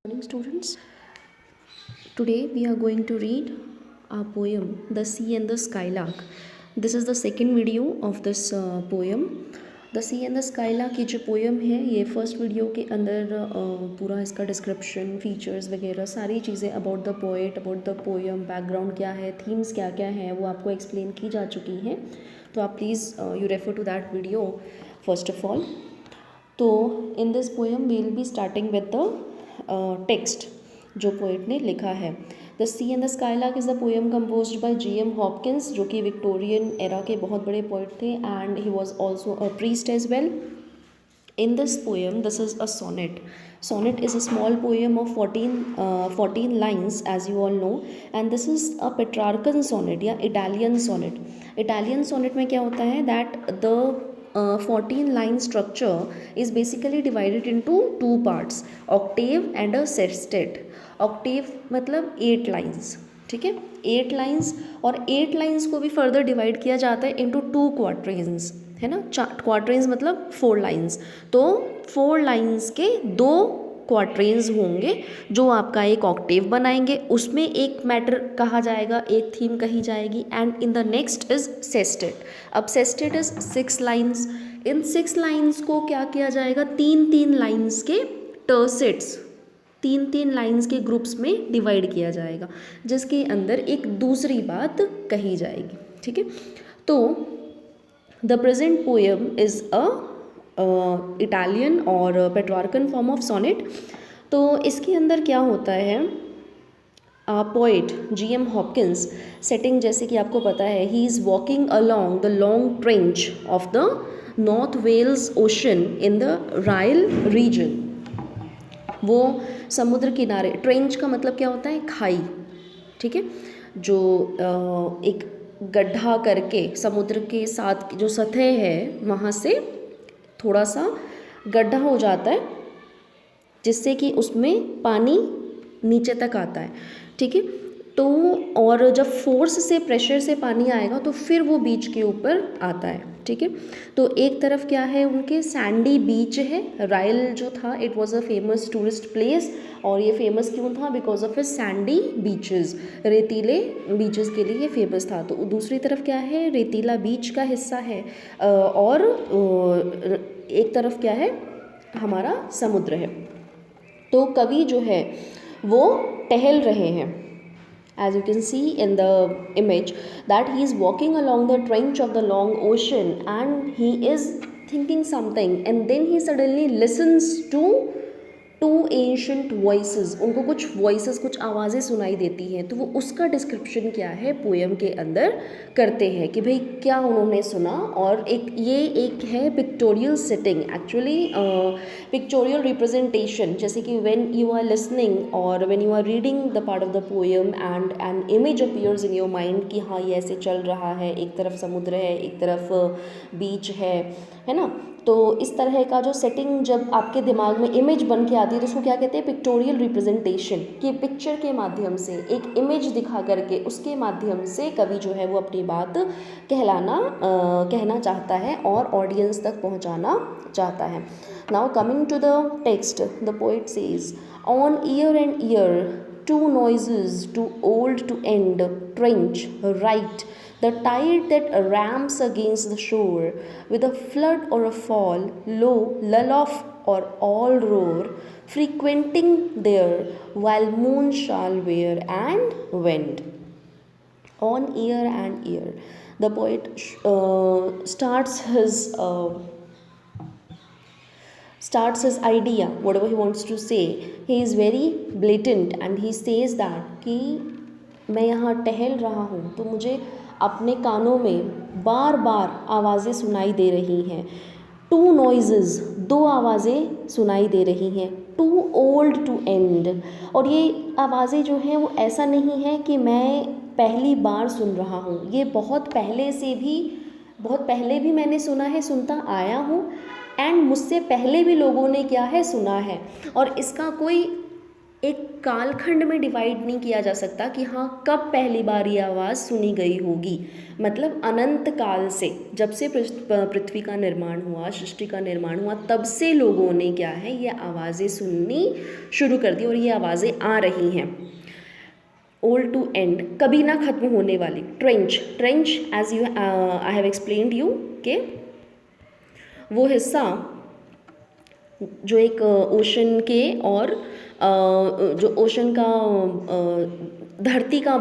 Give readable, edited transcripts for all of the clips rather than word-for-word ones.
Morning, students. Today we are going to read our poem The Sea and the Skylark. This is the second video of this poem. The Sea and the Skylark ये जो poem है ये first video के अंदर पूरा इसका description features वगैरह सारी चीज़ें about the poet about the poem background क्या है थीम्स क्या क्या हैं वो आपको एक्सप्लेन की जा चुकी हैं. तो आप please you refer to that video first of all. तो in this poem we will be starting with the text जो पोइट ने लिखा है. The sea and the skylark is the poem composed by G M. Hopkins जो कि Victorian era के बहुत बड़े पोइट थे and he was also a priest as well. In this poem, this is a sonnet. Sonnet is a small poem of 14 lines, as you all know, and this is a Petrarchan sonnet या Italian sonnet. Italian sonnet में क्या होता है that the 14 line structure is basically divided into two parts, octave and a sestet. Octave मतलब 8 lines, ठीक है, 8 lines, और 8 lines को भी फर्दर डिवाइड किया जाता है इंटू 2 क्वार्टरेंस, है ना. क्वार्टरेंस मतलब 4 लाइन्स, तो 4 लाइन्स के 2 क्वार्टरेंस होंगे जो आपका एक ऑक्टेव बनाएंगे. उसमें एक मैटर कहा जाएगा, एक थीम कही जाएगी, and in the next is sestet. अब सेस्टेट इज 6 लाइन्स. इन 6 लाइन्स को क्या किया जाएगा, 3-3 लाइन्स के टर्सेट्स, 3-3 लाइन्स के ग्रुप्स में डिवाइड किया जाएगा जिसके अंदर एक दूसरी बात कही जाएगी, ठीक है. तो the present poem is a Italian और पेट्रार्कन फॉर्म ऑफ सोनेट. तो इसके अंदर क्या होता है, पोएट जी.एम. हॉपकिंस सेटिंग जैसे कि आपको पता है, he is walking along the long trench of the North Wales ocean in the royal region. वो समुद्र किनारे, ट्रेंच का मतलब क्या होता है, खाई, ठीक है, जो एक गड्ढा करके समुद्र के साथ जो सतह है वहाँ से थोड़ा सा गड्ढा हो जाता है जिससे कि उसमें पानी नीचे तक आता है, ठीक है. तो और जब फोर्स से, प्रेशर से पानी आएगा तो फिर वो बीच के ऊपर आता है, ठीक है. तो एक तरफ क्या है, उनके सैंडी बीच है. रायल जो था it was a famous tourist place, और ये फेमस क्यों था, because of is Sandy beaches, रेतीले बीचेस के लिए ये फेमस था. तो दूसरी तरफ क्या है, रेतीला बीच का हिस्सा है, और एक तरफ क्या है, हमारा समुद्र है. तो कवि जो है वो टहल रहे हैं, as you can see in the image that he is walking along the trench of the long ocean and he is thinking something, and then he suddenly listens to two ancient voices. उनको कुछ voices, कुछ आवाज़ें सुनाई देती हैं. तो वो उसका डिस्क्रिप्शन क्या है पोएम के अंदर करते हैं कि भाई क्या उन्होंने सुना. और एक है pictorial setting, actually pictorial representation, जैसे कि व्हेन यू आर लिसनिंग और when you are reading the part of the poem and an image appears in your mind कि हाँ ये ऐसे चल रहा है, एक तरफ समुद्र है, एक तरफ बीच है ना. तो इस तरह का जो सेटिंग जब आपके दिमाग में इमेज बन के आती है तो उसको क्या कहते हैं, पिक्टोरियल रिप्रेजेंटेशन. कि पिक्चर के माध्यम से, एक इमेज दिखा करके उसके माध्यम से कवि जो है वो अपनी बात कहना चाहता है और ऑडियंस तक पहुंचाना चाहता है. Now coming to the text, the poet says, on ear and ear two noises, too old to end, trench, right, the tide that ramps against the shore, with a flood or a fall, low, lull off, or all roar, frequenting there, while moon shall wear and wend. On ear and ear, the poet starts his idea, whatever he wants to say. He is very blatant and he says that कि मैं यहाँ टहल रहा हूँ तो मुझे अपने कानों में बार बार आवाज़ें सुनाई दे रही हैं. टू नॉइजेस, 2 आवाज़ें सुनाई दे रही हैं. टू ओल्ड टू एंड, और ये आवाज़ें जो हैं वो ऐसा नहीं है कि मैं पहली बार सुन रहा हूँ, ये बहुत पहले भी मैंने सुना है, सुनता आया हूँ, एंड मुझसे पहले भी लोगों ने क्या है सुना है. और इसका कोई एक कालखंड में डिवाइड नहीं किया जा सकता कि हाँ कब पहली बार ये आवाज़ सुनी गई होगी। मतलब अनंत काल से, जब से पृथ्वी का निर्माण हुआ, सृष्टि का निर्माण हुआ, तब से लोगों ने क्या है ये आवाज़ें सुननी शुरू कर दी और ये आवाज़ें आ रही हैं। ओल्ड टू एंड, कभी ना ख़त्म होने वाली। Trench, trench as you I have explained you के वो हिस्सा जो एक ओशन के और जो ओशन का धरती का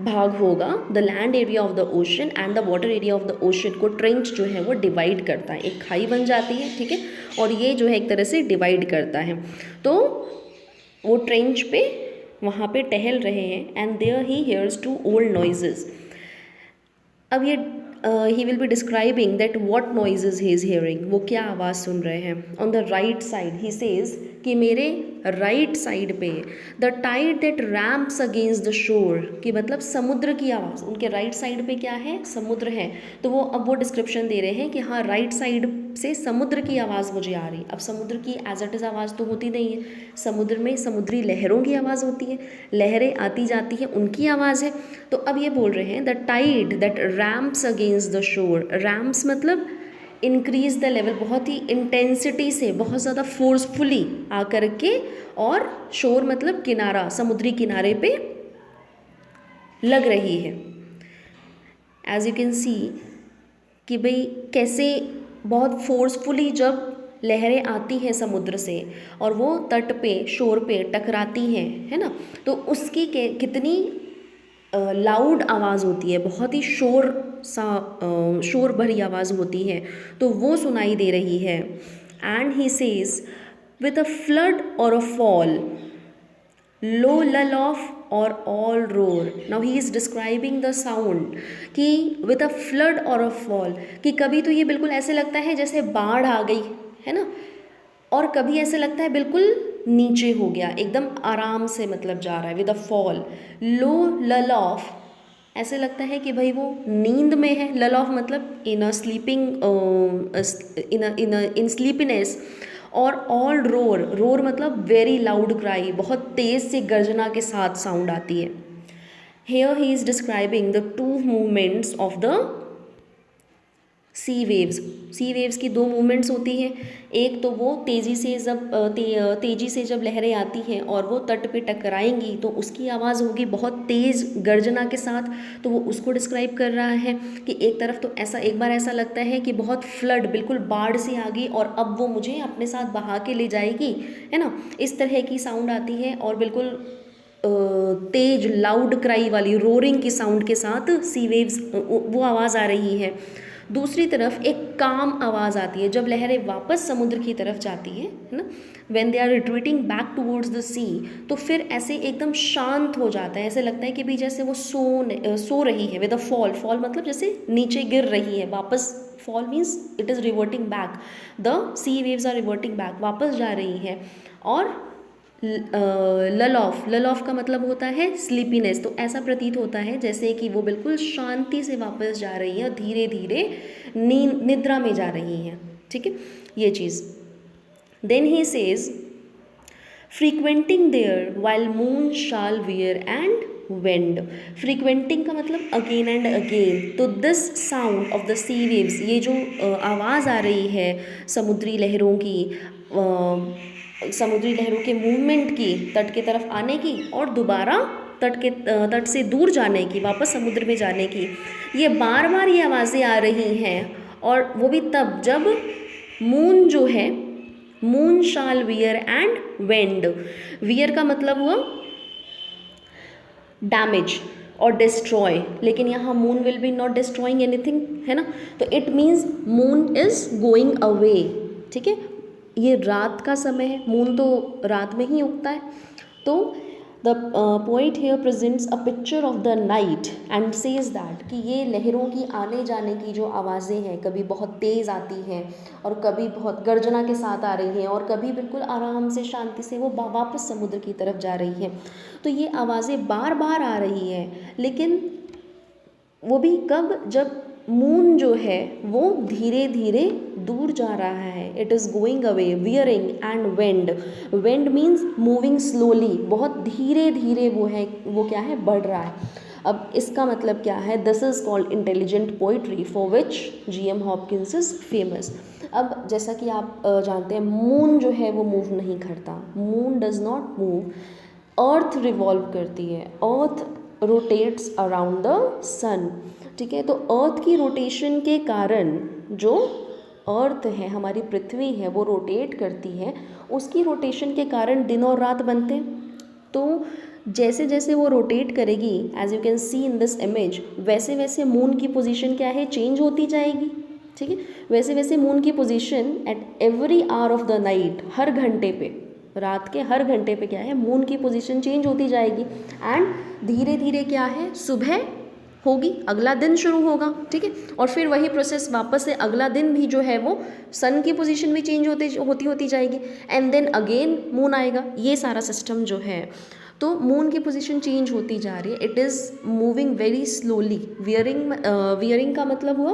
भाग होगा, the land area of the ocean and the water area of the ocean को ट्रेंच जो है वो डिवाइड करता है। एक खाई बन जाती है, ठीक है, और ये जो है एक तरह से डिवाइड करता है। तो वो ट्रेंच पे वहाँ पे टहल रहे हैं and there he hears two old noises. अब ये he will be describing that what noises he is hearing, वो क्या आवाज़ सुन रहे हैं। On the right side he says कि मेरे राइट साइड पे the tide that ramps against the shore, कि मतलब समुद्र की आवाज़। उनके राइट साइड पे क्या है, समुद्र है। तो वो अब वो डिस्क्रिप्शन दे रहे हैं कि हाँ राइट साइड से समुद्र की आवाज़ मुझे आ रही। अब समुद्र की एज इट इज़ आवाज़ तो होती नहीं है, समुद्र में समुद्री लहरों की आवाज़ होती है, लहरें आती जाती हैं उनकी आवाज़ है। तो अब ये बोल रहे हैं the tide that ramps against the shore. Ramps मतलब इंक्रीज द लेवल, बहुत ही इंटेंसिटी से, बहुत ज़्यादा फोर्सफुली आकर के, और शोर मतलब किनारा, समुद्री किनारे पे लग रही है। एज यू कैन सी कि भाई कैसे बहुत फोर्सफुली जब लहरें आती हैं समुद्र से और वो तट पे, शोर पे टकराती हैं, है ना, तो उसकी कितनी लाउड आवाज़ होती है, बहुत ही शोर भरी आवाज़ होती है, तो वो सुनाई दे रही है। And he says with a flood और अ फॉल, लो लल ऑफ और all roar. Now he is describing the sound कि विद अ फ्लड और अ फॉल, कि कभी तो ये बिल्कुल ऐसे लगता है जैसे बाढ़ आ गई है ना, और कभी ऐसे लगता है बिल्कुल नीचे हो गया, एकदम आराम से मतलब जा रहा है। विद अ फॉल, लो लल ऑफ, ऐसे लगता है कि भाई वो नींद में है। लल ऑफ मतलब in a sleeping, in sleepiness. और ऑल रोर, रोर मतलब वेरी लाउड क्राई, बहुत तेज़ से गर्जना के साथ साउंड आती है। Here he is describing the two movements of the sea waves. Sea waves की दो मूवमेंट्स होती हैं, एक तो वो तेज़ी से जब तेज़ी से जब लहरें आती हैं और वो तट पे टकराएंगी तो उसकी आवाज़ होगी बहुत तेज़ गर्जना के साथ, तो वो उसको डिस्क्राइब कर रहा है कि एक तरफ तो ऐसा, एक बार ऐसा लगता है कि बहुत फ्लड, बिल्कुल बाढ़ सी आ गई और अब वो मुझे अपने साथ बहा के ले जाएगी, है ना, इस तरह की साउंड आती है और बिल्कुल तेज लाउड क्राई वाली रोरिंग की साउंड के साथ सी वेव्स वो आवाज़ आ रही है। दूसरी तरफ एक काम आवाज़ आती है जब लहरें वापस समुद्र की तरफ जाती हैं, है ना, when they are retreating back towards the sea, तो फिर ऐसे एकदम शांत हो जाता है, ऐसे लगता है कि भी जैसे वो सो रही है। विद अ फॉल, फॉल मतलब जैसे नीचे गिर रही है वापस, fall means it is reverting back, the sea waves are reverting back, वापस जा रही है। और लल ऑफ, लल ऑफ का मतलब होता है स्लीपीनेस, तो ऐसा प्रतीत होता है जैसे कि वो बिल्कुल शांति से वापस जा रही है और धीरे धीरे निद्रा में जा रही हैं, ठीक है, ये चीज़। Then he says frequenting there while moon shall wear and wend. Frequenting का मतलब अगेन एंड अगेन, तो this sound of the sea waves, ये जो आवाज़ आ रही है समुद्री लहरों की, समुद्री लहरों के मूवमेंट की, तट के तरफ आने की और दोबारा तट से दूर जाने की, वापस समुद्र में जाने की, ये बार बार ये आवाज़ें आ रही हैं। और वो भी तब जब मून जो है, moon shall wear and wend, wear का मतलब हुआ डैमेज और डिस्ट्रॉय, लेकिन यहाँ moon will be not destroying anything, है ना, तो it means moon is going away, ठीक है। ये रात का समय है, मून तो रात में ही उगता है। तो the poet here presents a picture of the night and says that, कि ये लहरों की आने जाने की जो आवाज़ें हैं, कभी बहुत तेज़ आती हैं और कभी बहुत गर्जना के साथ आ रही हैं और कभी बिल्कुल आराम से शांति से वो वापस समुद्र की तरफ जा रही हैं। तो ये आवाज़ें बार बार आ रही हैं, लेकिन वो भी कब, जब मून जो है वो धीरे धीरे दूर जा रहा है, it is going away, wearing and wend, wend means moving slowly, बहुत धीरे धीरे वो है, वो क्या है, बढ़ रहा है। अब इसका मतलब क्या है, this is called intelligent poetry for which G.M. Hopkins is famous. अब जैसा कि आप जानते हैं मून जो है वो मूव नहीं करता, moon does not move, earth revolve करती है, अर्थ रोटेट्स अराउंड द सन, ठीक है। तो अर्थ की रोटेशन के कारण जो अर्थ है, हमारी पृथ्वी है, वो रोटेट करती है, उसकी रोटेशन के कारण दिन और रात बनते हैं। तो जैसे जैसे वो रोटेट करेगी, as you can see in this image, वैसे वैसे मून की पोजीशन क्या है, चेंज होती जाएगी, ठीक है। वैसे वैसे मून की position at every hour of the night, हर घंटे पे, रात के हर घंटे पे क्या है, मून की पोजीशन चेंज होती जाएगी, एंड धीरे धीरे क्या है, सुबह होगी, अगला दिन शुरू होगा, ठीक है। और फिर वही प्रोसेस वापस से अगला दिन भी जो है वो सन की पोजीशन भी चेंज होती जाएगी, एंड देन अगेन मून आएगा, ये सारा सिस्टम जो है। तो मून की पोजीशन चेंज होती जा रही है, it is moving very slowly, wearing का मतलब हुआ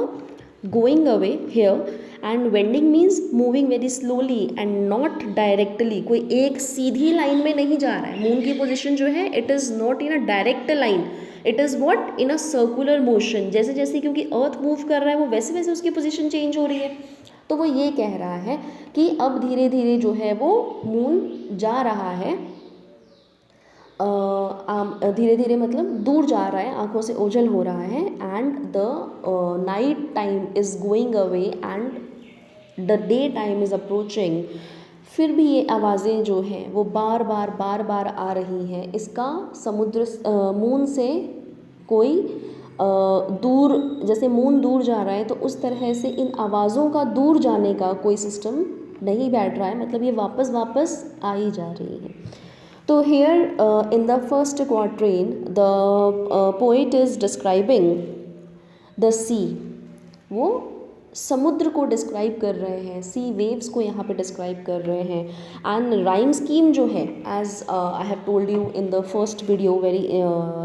going away here, and wending means moving very slowly and not directly, कोई एक सीधी लाइन में नहीं जा रहा है। मून की पोजीशन जो है it is not in a direct line, it is what, in a circular motion, जैसे जैसे क्योंकि अर्थ मूव कर रहा है वो वैसे वैसे उसकी पोजीशन चेंज हो रही है। तो वो ये कह रहा है कि अब धीरे धीरे जो है वो मून जा रहा है, धीरे धीरे मतलब दूर जा रहा है, आंखों से ओझल हो रहा है, and the night time is going away and the day time is approaching. फिर भी ये आवाज़ें जो हैं वो बार बार आ रही हैं, इसका समुद्र मून से कोई दूर, जैसे मून दूर जा रहा है तो उस तरह से इन आवाज़ों का दूर जाने का कोई सिस्टम नहीं बैठ रहा है, मतलब ये वापस वापस आ ही जा रही है। तो here in the first quatrain the poet is describing the sea, वो समुद्र को डिस्क्राइब कर रहे हैं, सी वेव्स को यहाँ पे डिस्क्राइब कर रहे हैं, एंड राइम स्कीम जो है, as I have told you in the first video, very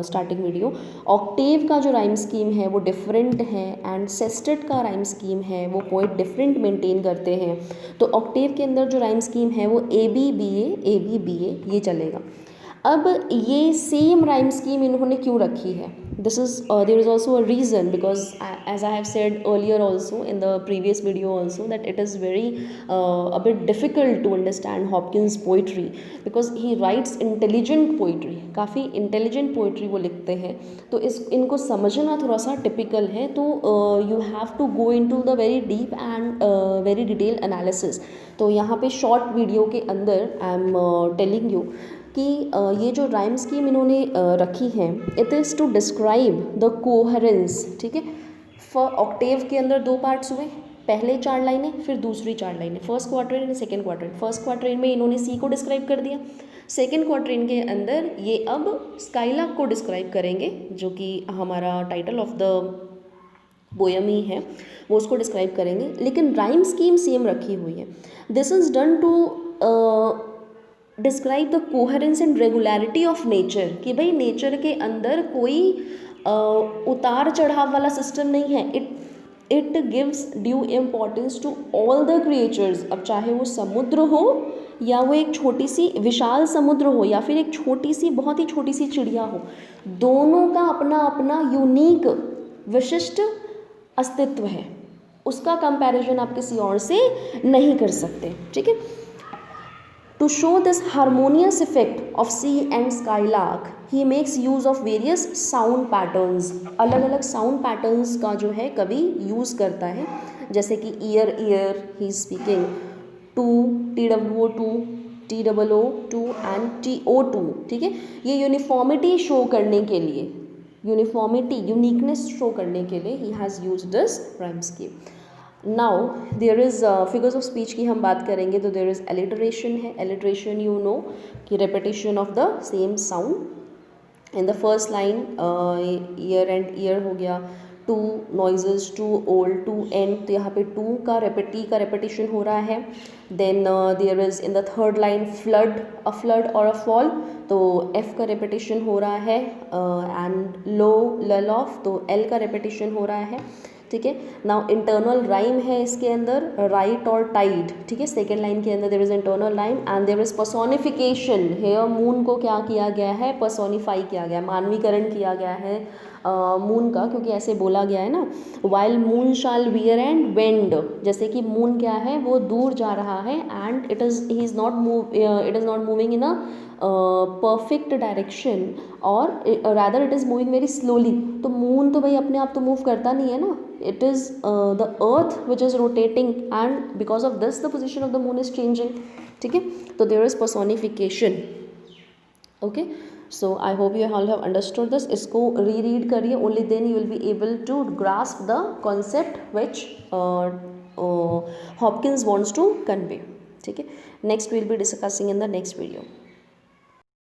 starting video, octave का जो राइम स्कीम है वो डिफरेंट है, एंड सेस्टेट का राइम स्कीम है वो पोइट डिफरेंट मेंटेन करते हैं। तो ऑक्टेव के अंदर जो राइम स्कीम है वो A B B A ये चलेगा। अब ये सेम राइम स्कीम इन्होंने क्यों रखी है, this is there is also a reason, because as I have said earlier also in the previous video also that it is very a bit difficult to understand Hopkins poetry, because he writes intelligent poetry, काफ़ी intelligent poetry वो लिखते हैं। तो इनको समझना थोड़ा सा typical है, तो you have to go into the very deep and very detail analysis. तो यहाँ पे शॉर्ट वीडियो के अंदर आई एम टेलिंग यू कि ये जो राइम स्कीम इन्होंने रखी है, it is to describe the coherence, ठीक है। फॉर ऑक्टेव के अंदर दो पार्ट्स हुए, पहले 4 लाइनें फिर दूसरी 4 लाइनें, फर्स्ट क्वार्टरेन सेकेंड क्वार्टरेन। फर्स्ट क्वार्टरेन में इन्होंने सी को डिस्क्राइब कर दिया, सेकेंड क्वार्टरेन के अंदर ये अब स्काईलार्क को डिस्क्राइब करेंगे, जो कि हमारा टाइटल ऑफ द पोयम ही है, वो उसको डिस्क्राइब करेंगे, लेकिन राइम स्कीम सेम रखी हुई है। This is done to describe the coherence and regularity of nature, कि भाई नेचर के अंदर कोई उतार चढ़ाव वाला सिस्टम नहीं है, it gives due importance to all the creatures. अब चाहे वो समुद्र हो या वो एक छोटी सी विशाल समुद्र हो या फिर एक छोटी सी बहुत ही छोटी सी चिड़िया हो, दोनों का अपना अपना यूनिक विशिष्ट अस्तित्व है, उसका कंपैरिजन आप किसी और से नहीं कर सकते, ठीक है। To show this harmonious effect of sea and skylark, he makes use of various sound patterns. अलग अलग sound patterns का जो है कवि यूज़ करता है, जैसे कि ear ear he is speaking, to TWO2 TOO2 and TO2, ठीक है। ये यूनिफॉर्मिटी शो करने के लिए, यूनिफॉर्मिटी यूनिकनेस शो करने के लिए he has used this rhyme scheme. Now there is figures of speech की हम बात करेंगे तो देयर इज़ एलिटरेशन है। एलिटरेशन यू नो कि repetition of the same sound. In the first line ear and ear हो गया, two noises, too old, to end, तो यहाँ पे टू का रेपिटेशन हो रहा है। Then there is in the third line flood, a flood और अ फॉल, तो एफ का रेपिटेशन हो रहा है, एंड लो लल ऑफ, तो एल का रेपिटेशन हो रहा है। ठीक है। नाउ इंटरनल राइम है इसके अंदर, राइट और टाइड, ठीक है। सेकेंड लाइन के अंदर there is internal rhyme and there is personification. Here moon को क्या किया गया है, पर्सोनिफाई किया गया है, मानवीकरण किया गया है मून का, क्योंकि ऐसे बोला गया है ना, while moon shall wear and wend, जैसे कि मून क्या है वो दूर जा रहा है and it is not moving in a perfect direction और rather it is moving very slowly. तो मून तो भाई अपने आप तो मूव करता नहीं है ना, it is the earth which is rotating and because of this the position of the moon is changing, ठीक है। तो there is personification, okay। so I hope you all have understood this। इसको read करिए, only then you will be able to grasp the concept which Hopkins wants to convey, ठीक है। next we will be discussing in the next video।